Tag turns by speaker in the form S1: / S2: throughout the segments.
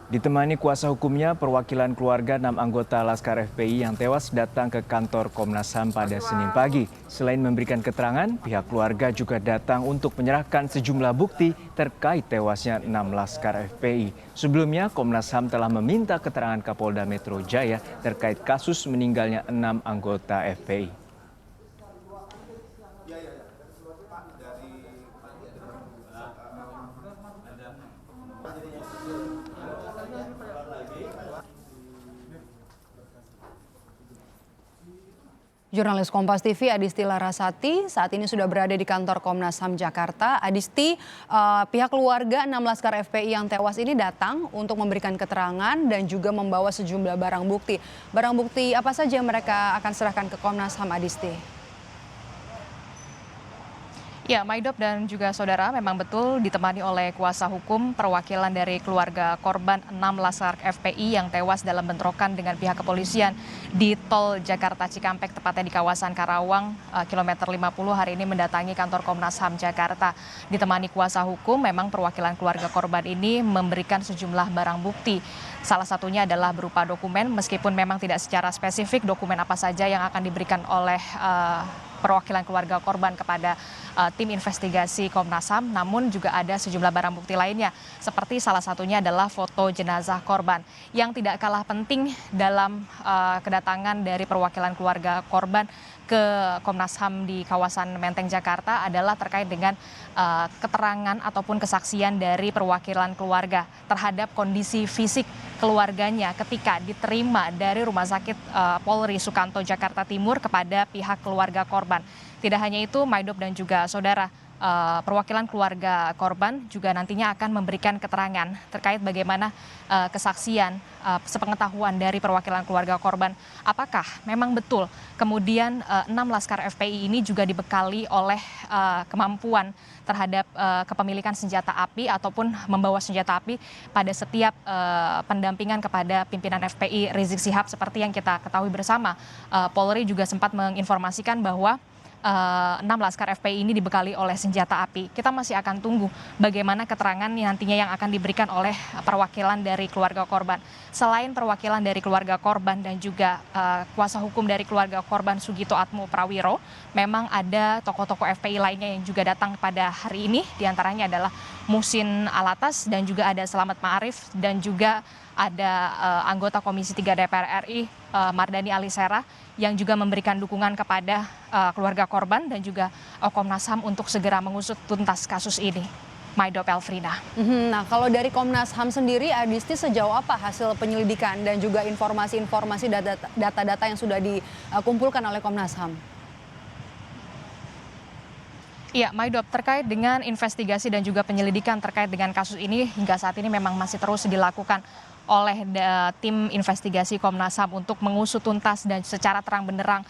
S1: Ditemani kuasa hukumnya, perwakilan keluarga 6 anggota Laskar FPI yang tewas datang ke kantor Komnas HAM pada Senin pagi. Selain memberikan keterangan, pihak keluarga juga datang untuk menyerahkan sejumlah bukti terkait tewasnya 6 Laskar FPI. Sebelumnya, Komnas HAM telah meminta keterangan Kapolda Metro Jaya terkait kasus meninggalnya 6 anggota FPI.
S2: Jurnalis Kompas TV Adisti Larasati saat ini sudah berada di kantor Komnas HAM Jakarta. Adisti, pihak keluarga 6 Laskar FPI yang tewas ini datang untuk memberikan keterangan dan juga membawa sejumlah barang bukti. Barang bukti apa saja yang mereka akan serahkan ke Komnas HAM, Adisti?
S3: Ya, Maidop dan juga saudara, memang betul ditemani oleh kuasa hukum perwakilan dari keluarga korban 6 Laskar FPI yang tewas dalam bentrokan dengan pihak kepolisian di Tol Jakarta Cikampek, tepatnya di kawasan Karawang, kilometer 50 hari ini mendatangi kantor Komnas HAM Jakarta. Ditemani kuasa hukum, memang perwakilan keluarga korban ini memberikan sejumlah barang bukti. Salah satunya adalah berupa dokumen, meskipun memang tidak secara spesifik dokumen apa saja yang akan diberikan oleh perwakilan keluarga korban kepada tim investigasi Komnas HAM, namun juga ada sejumlah barang bukti lainnya, seperti salah satunya adalah foto jenazah korban. Yang tidak kalah penting dalam kedatangan dari perwakilan keluarga korban ke Komnas HAM di kawasan Menteng, Jakarta adalah terkait dengan keterangan ataupun kesaksian dari perwakilan keluarga terhadap kondisi fisik keluarganya ketika diterima dari Rumah Sakit Polri Sukanto Jakarta Timur kepada pihak keluarga korban. Tidak hanya itu, Maidop dan juga saudara, perwakilan keluarga korban juga nantinya akan memberikan keterangan terkait bagaimana kesaksian sepengetahuan dari perwakilan keluarga korban. Apakah memang betul kemudian 6 Laskar FPI ini juga dibekali oleh kemampuan terhadap kepemilikan senjata api ataupun membawa senjata api pada setiap pendampingan kepada pimpinan FPI Rizik Syihab, seperti yang kita ketahui bersama. Polri juga sempat menginformasikan bahwa 6 Laskar FPI ini dibekali oleh senjata api. Kita masih akan tunggu bagaimana keterangan nantinya yang akan diberikan oleh perwakilan dari keluarga korban. Selain perwakilan dari keluarga korban dan juga kuasa hukum dari keluarga korban Sugito Atmo Prawiro, memang ada tokoh-tokoh FPI lainnya yang juga datang pada hari ini. Di antaranya adalah Muhsin Alatas dan juga ada Selamat Ma'arif dan juga ada anggota Komisi 3 DPR RI Mardani Alisera yang juga memberikan dukungan kepada keluarga korban dan juga Komnas HAM untuk segera mengusut tuntas kasus ini. Maidop, Elfrina.
S2: Nah, kalau dari Komnas HAM sendiri, Adisti, sejauh apa hasil penyelidikan dan juga informasi-informasi data-data yang sudah dikumpulkan oleh Komnas HAM?
S3: Iya, Maidop, terkait dengan investigasi dan juga penyelidikan terkait dengan kasus ini hingga saat ini memang masih terus dilakukan oleh tim investigasi Komnas HAM untuk mengusut tuntas dan secara terang benderang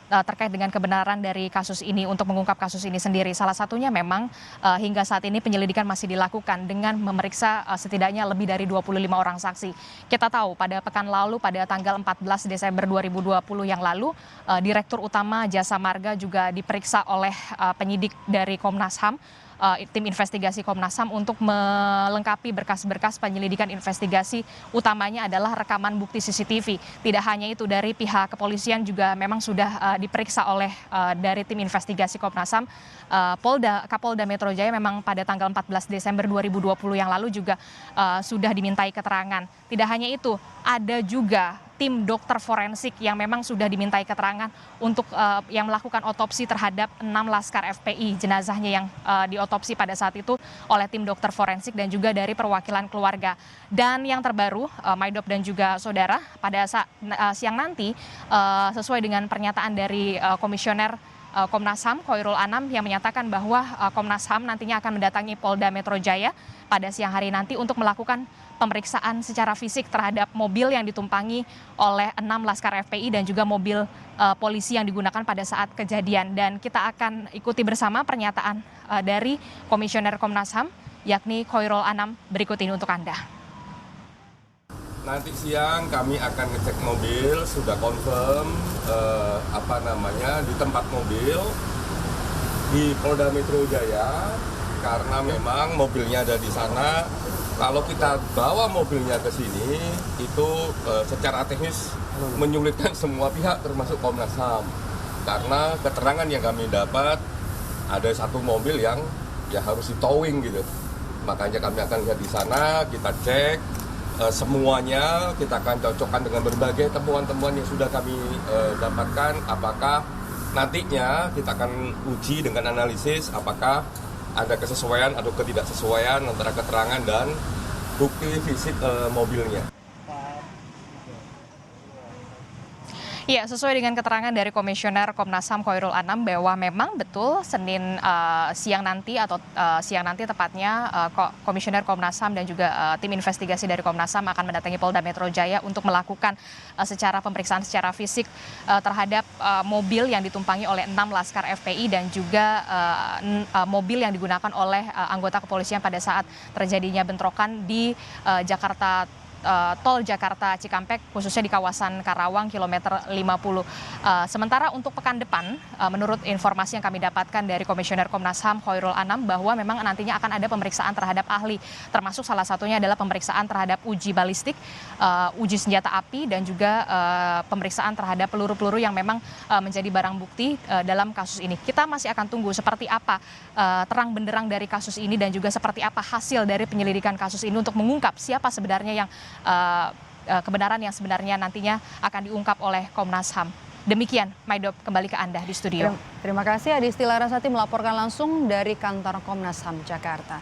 S3: terkait dengan kebenaran dari kasus ini untuk mengungkap kasus ini sendiri. Salah satunya memang hingga saat ini penyelidikan masih dilakukan dengan memeriksa setidaknya lebih dari 25 orang saksi. Kita tahu pada pekan lalu pada tanggal 14 Desember 2020 yang lalu, Direktur Utama Jasa Marga juga diperiksa oleh penyidik dari Komnas HAM, tim investigasi Komnas HAM untuk melengkapi berkas-berkas penyelidikan investigasi, utamanya adalah rekaman bukti CCTV. Tidak hanya itu, dari pihak kepolisian juga memang sudah diperiksa oleh dari tim investigasi Komnas HAM. Kapolda Metro Jaya memang pada tanggal 14 Desember 2020 yang lalu juga sudah dimintai keterangan. Tidak hanya itu, ada juga tim dokter forensik yang memang sudah dimintai keterangan untuk yang melakukan otopsi terhadap 6 Laskar FPI, jenazahnya yang diotopsi pada saat itu oleh tim dokter forensik dan juga dari perwakilan keluarga. Dan yang terbaru, Maidop dan juga saudara, pada siang nanti sesuai dengan pernyataan dari Komisioner Komnas HAM Khoirul Anam yang menyatakan bahwa Komnas HAM nantinya akan mendatangi Polda Metro Jaya pada siang hari nanti untuk melakukan pemeriksaan secara fisik terhadap mobil yang ditumpangi oleh 6 Laskar FPI dan juga mobil polisi yang digunakan pada saat kejadian. Dan kita akan ikuti bersama pernyataan dari Komisioner Komnas HAM yakni Khoirul Anam berikut ini untuk Anda.
S4: Nanti siang kami akan ngecek mobil, sudah confirm di tempat mobil di Polda Metro Jaya, karena memang mobilnya ada di sana Kalau kita bawa mobilnya ke sini, itu secara teknis menyulitkan semua pihak termasuk Komnas HAM. Karena keterangan yang kami dapat, ada satu mobil yang ya harus di-towing gitu. Makanya kami akan lihat di sana, kita cek semuanya, kita akan cocokkan dengan berbagai temuan-temuan yang sudah kami dapatkan. Apakah nantinya kita akan uji dengan analisis apakah ada kesesuaian atau ketidaksesuaian antara keterangan dan bukti fisik mobilnya.
S3: Ya, sesuai dengan keterangan dari Komisioner Komnas HAM Khairul Anam bahwa memang betul Senin siang nanti atau siang nanti tepatnya Komisioner Komnas HAM dan juga tim investigasi dari Komnas HAM akan mendatangi Polda Metro Jaya untuk melakukan secara pemeriksaan secara fisik terhadap mobil yang ditumpangi oleh 6 laskar FPI dan juga mobil yang digunakan oleh anggota kepolisian pada saat terjadinya bentrokan di Tol Jakarta Cikampek, khususnya di kawasan Karawang kilometer 50. Sementara untuk pekan depan, menurut informasi yang kami dapatkan dari Komisioner Komnas HAM Khairul Anam bahwa memang nantinya akan ada pemeriksaan terhadap ahli, termasuk salah satunya adalah pemeriksaan terhadap uji balistik, uji senjata api dan juga pemeriksaan terhadap peluru-peluru yang memang menjadi barang bukti dalam kasus ini. Kita masih akan tunggu seperti apa terang benderang dari kasus ini dan juga seperti apa hasil dari penyelidikan kasus ini untuk mengungkap siapa sebenarnya yang kebenaran yang sebenarnya nantinya akan diungkap oleh Komnas HAM. Demikian, Maidop, kembali ke Anda di studio.
S2: Terima kasih Adisti Larasati melaporkan langsung dari kantor Komnas HAM Jakarta.